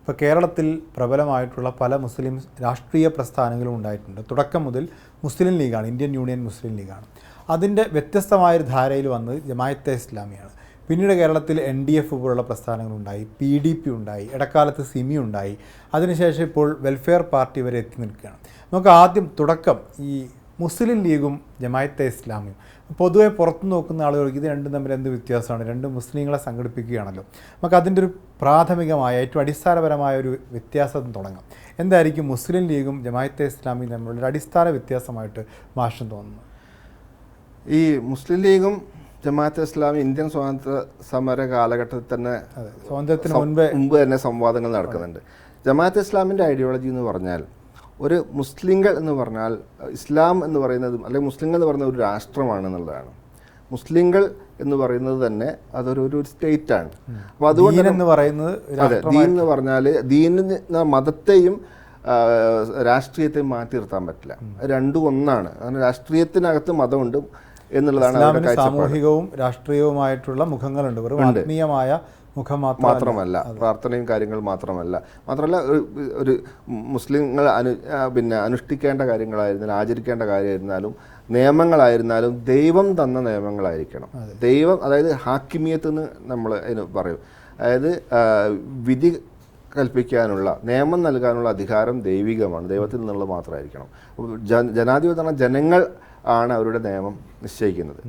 ഇപ്പോൾ കേരളത്തിൽ പ്രബലമായിട്ടുള്ള പല മുസ്ലിം രാഷ്ട്രീയ പ്രസ്ഥാനങ്ങളും ഉണ്ടായിട്ടുണ്ട്. തുടക്കം മുതൽ മുസ്ലിം ലീഗാണ്, ഇന്ത്യൻ യൂണിയൻ മുസ്ലിം ലീഗാണ്. അതിൻ്റെ വ്യത്യസ്തമായൊരു ധാരയിൽ വന്നത് ജമാഅത്തെ ഇസ്ലാമിയാണ്. പിന്നീട് കേരളത്തിൽ NDF പോലുള്ള പ്രസ്ഥാനങ്ങളുണ്ടായി, PDP ഉണ്ടായി, ഇടക്കാലത്ത് സിമി ഉണ്ടായി, അതിനുശേഷം ഇപ്പോൾ വെൽഫെയർ പാർട്ടി വരെ എത്തി നിൽക്കുകയാണ്. നമുക്ക് ആദ്യം തുടക്കം ഈ മുസ്ലിം ലീഗും ജമാഅത്തെ ഇസ്ലാമിയും പൊതുവെ പുറത്തു നോക്കുന്ന ആളുകൾക്ക് ഇത് രണ്ടും തമ്മിൽ എന്ത് വ്യത്യാസമാണ്? രണ്ട് മുസ്ലിങ്ങളെ സംഘടിപ്പിക്കുകയാണല്ലോ. നമുക്ക് അതിൻ്റെ ഒരു പ്രാഥമികമായ ഏറ്റവും അടിസ്ഥാനപരമായ ഒരു വ്യത്യാസം തുടങ്ങാം. എന്തായിരിക്കും മുസ്ലിം ലീഗും ജമാഅത്തെ ഇസ്ലാമിയും തമ്മിലുള്ള ഒരു അടിസ്ഥാന വ്യത്യാസമായിട്ട് മാഷിന് തോന്നുന്നത്? ഈ മുസ്ലിം ലീഗും ജമാഅത്തെ ഇസ്ലാമി ഇന്ത്യൻ സ്വാതന്ത്ര്യ സമര കാലഘട്ടത്തിൽ തന്നെ സ്വാതന്ത്ര്യത്തിന് മുൻപ് തന്നെ സംവാദങ്ങൾ നടക്കുന്നുണ്ട്. ജമാഅത്തെ ഇസ്ലാമിൻ്റെ ഐഡിയോളജി എന്ന് പറഞ്ഞാൽ ഒരു മുസ്ലിങ്ങൾ എന്ന് പറഞ്ഞാൽ ഇസ്ലാം എന്ന് പറയുന്നത് അല്ലെങ്കിൽ മുസ്ലിങ്ങൾ എന്ന് പറയുന്നത് ഒരു രാഷ്ട്രമാണെന്നുള്ളതാണ്. മുസ്ലിങ്ങൾ എന്ന് പറയുന്നത് തന്നെ അതൊരു സ്റ്റേറ്റാണ്. അപ്പോൾ അതുകൊണ്ട് ദീൻ എന്ന് പറയുന്നത്, അതെ, ദീൻ എന്ന് പറഞ്ഞാൽ ദീനിന് മതത്തെയും രാഷ്ട്രീയത്തെയും മാറ്റി നിർത്താൻ പറ്റില്ല. രണ്ടും ഒന്നാണ്. അങ്ങനെ രാഷ്ട്രീയത്തിനകത്ത് മതമുണ്ട് എന്നുള്ളതാണ് സാമൂഹികവും രാഷ്ട്രീയവുമായിട്ടുള്ള മുഖങ്ങളുണ്ട്. ഒരു ആത്മീയമായ മുഖം മാത്രമല്ല, പ്രാർത്ഥനയും കാര്യങ്ങൾ മാത്രമല്ല ഒരു മുസ്ലിങ്ങൾ അനുഷ്ഠിക്കേണ്ട കാര്യങ്ങളായിരുന്നാലും ആചരിക്കേണ്ട കാര്യമായിരുന്നാലും നിയമങ്ങളായിരുന്നാലും ദൈവം തന്ന നിയമങ്ങളായിരിക്കണം. ദൈവം, അതായത് ഹാക്കിമിയത്ത് എന്ന് നമ്മൾ അതിന് പറയും. അതായത് വിധി കൽപ്പിക്കാനുള്ള, നിയമം നൽകാനുള്ള അധികാരം ദൈവികമാണ്, ദൈവത്തിൽ നിന്നുള്ളത് മാത്രമായിരിക്കണം. ജനാധിപത്യ ജനങ്ങൾ ആണ് അവരുടെ നിയമം നിശ്ചയിക്കുന്നത്,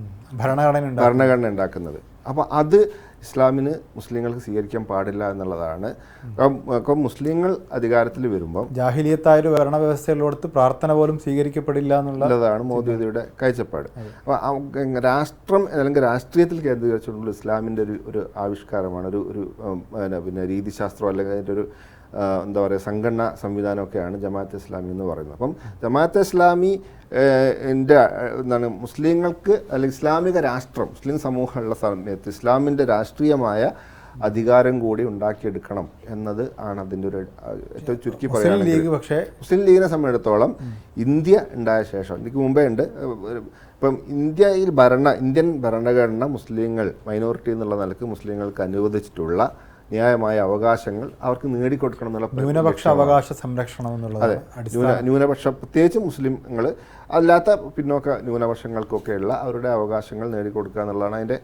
ഭരണഘടന ഉണ്ടാക്കുന്നത്. അപ്പോൾ അത് ഇസ്ലാമിന് മുസ്ലിങ്ങൾക്ക് സ്വീകരിക്കാൻ പാടില്ല എന്നുള്ളതാണ്. അപ്പം മുസ്ലിങ്ങൾ അധികാരത്തിൽ വരുമ്പം ജാഹിലിയത്തായ ഒരു ഭരണവ്യവസ്ഥയിലോടത്ത് പ്രാർത്ഥന പോലും സ്വീകരിക്കപ്പെടില്ല എന്നുള്ളതാണ് മോദിയുടെ കാഴ്ചപ്പാട്. അപ്പോൾ രാഷ്ട്രം അല്ലെങ്കിൽ രാഷ്ട്രീയത്തിൽ കേന്ദ്രീകരിച്ചിട്ടുള്ള ഇസ്ലാമിൻ്റെ ഒരു ആവിഷ്കാരമാണ്, ഒരു രീതിശാസ്ത്രം അല്ലെങ്കിൽ അതിൻ്റെ ഒരു എന്താ പറയുക സംഘടനാ സംവിധാനമൊക്കെയാണ് ജമാഅത്തെ ഇസ്ലാമി എന്ന് പറയുന്നത്. അപ്പം ജമാഅത്തെ ഇസ്ലാമി എന്താണ് മുസ്ലിങ്ങൾക്ക് അല്ലെങ്കിൽ ഇസ്ലാമിക രാഷ്ട്രം, മുസ്ലിം സമൂഹമുള്ള സമയത്ത് ഇസ്ലാമിൻ്റെ രാഷ്ട്രീയമായ അധികാരം കൂടി ഉണ്ടാക്കിയെടുക്കണം എന്നത് ആണ് അതിൻ്റെ ഒരു ഏറ്റവും ചുരുക്കി പറയുകയാണെങ്കിൽ. പക്ഷേ മുസ്ലിം ലീഗിനെ സംബന്ധിച്ചിടത്തോളം ഇന്ത്യ ഉണ്ടായ ശേഷം, ഇതിക്ക് മുമ്പേ ഉണ്ട്, ഇപ്പം ഇന്ത്യൻ ഭരണഘടന മുസ്ലിങ്ങൾ മൈനോറിറ്റി എന്നുള്ള നിലക്ക് മുസ്ലിങ്ങൾക്ക് അനുവദിച്ചിട്ടുള്ള ന്യായമായ അവകാശങ്ങൾ അവർക്ക് നേടിക്കൊടുക്കണം എന്നുള്ള ന്യൂനപക്ഷ അവകാശ സംരക്ഷണം എന്നുള്ളത്. അതെ, ന്യൂനപക്ഷ പ്രത്യേകിച്ച് മുസ്ലിങ്ങൾ അല്ലാത്ത പിന്നോക്ക ന്യൂനപക്ഷങ്ങൾക്കൊക്കെയുള്ള അവരുടെ അവകാശങ്ങൾ നേടിക്കൊടുക്കുക എന്നുള്ളതാണ് അതിൻ്റെ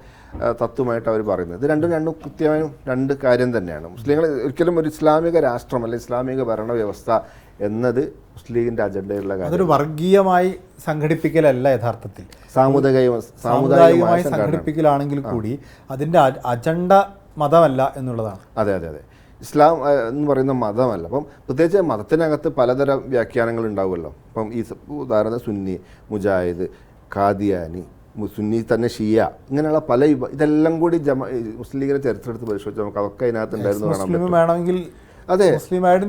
തത്വമായിട്ട് അവർ പറയുന്നത്. ഇത് രണ്ടും കൃത്യമായും രണ്ട് കാര്യം തന്നെയാണ്. മുസ്ലിങ്ങൾ ഒരിക്കലും ഒരു ഇസ്ലാമിക രാഷ്ട്രം അല്ലെങ്കിൽ ഇസ്ലാമിക ഭരണവ്യവസ്ഥ എന്നത് മുസ്ലിമിൻ്റെ അജണ്ടയിലുള്ള കാര്യം. അതൊരു വർഗീയമായി സംഘടിപ്പിക്കലല്ല, യഥാർത്ഥത്തിൽ സാമുദായികമായി സംഘടിപ്പിക്കലാണെങ്കിൽ കൂടി അതിൻ്റെ അജണ്ട മതമല്ല എന്നുള്ളതാണ്. അതെ, ഇസ്ലാം എന്ന് പറയുന്ന മതമല്ല. അപ്പം പ്രത്യേകിച്ച് മതത്തിനകത്ത് പലതരം വ്യാഖ്യാനങ്ങൾ ഉണ്ടാവുമല്ലോ. അപ്പം ഈ ഉദാഹരണം സുന്നി, മുജാഹിദ്, ഖാദിയാനി, സുന്നി തന്നെ ഷിയ, ഇങ്ങനെയുള്ള പല ഇതെല്ലാം കൂടി മുസ്ലിം ലീഗിന്റെ ചരിത്രത്തിൽ പരിശോധിച്ച് നമുക്ക് അതൊക്കെ അതിനകത്ത് ഉണ്ടായിരുന്നു വേണമെങ്കിൽ. അതെ,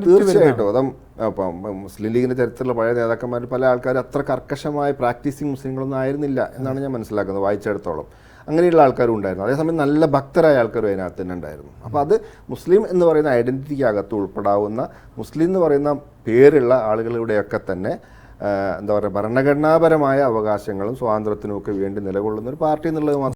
തീർച്ചയായിട്ടും. അപ്പം മുസ്ലിം ലീഗിന്റെ ചരിത്രത്തിലുള്ള പഴയ നേതാക്കന്മാർ പല ആൾക്കാർ അത്ര കർക്കശമായ പ്രാക്ടീസിങ് മുസ്ലിങ്ങളൊന്നും ആയിരുന്നില്ല എന്നാണ് ഞാൻ മനസ്സിലാക്കുന്നത്, വായിച്ചിടത്തോളം. അങ്ങനെയുള്ള ആൾക്കാരും ഉണ്ടായിരുന്നു. അതേസമയം നല്ല ഭക്തരായ ആൾക്കാരും അതിനകത്ത് തന്നെ ഉണ്ടായിരുന്നു. അപ്പോൾ അത് മുസ്ലിം എന്ന് പറയുന്ന ഐഡൻറ്റിറ്റിക്ക് അകത്ത് ഉൾപ്പെടാവുന്ന മുസ്ലിം എന്ന് പറയുന്ന പേരുള്ള ആളുകളുടെയൊക്കെ തന്നെ എന്താ പറയുക ഭരണഘടനാപരമായ അവകാശങ്ങളും സ്വാതന്ത്ര്യത്തിനും ഒക്കെ വേണ്ടി നിലകൊള്ളുന്ന ഒരു പാർട്ടി എന്നുള്ളത് മാത്രം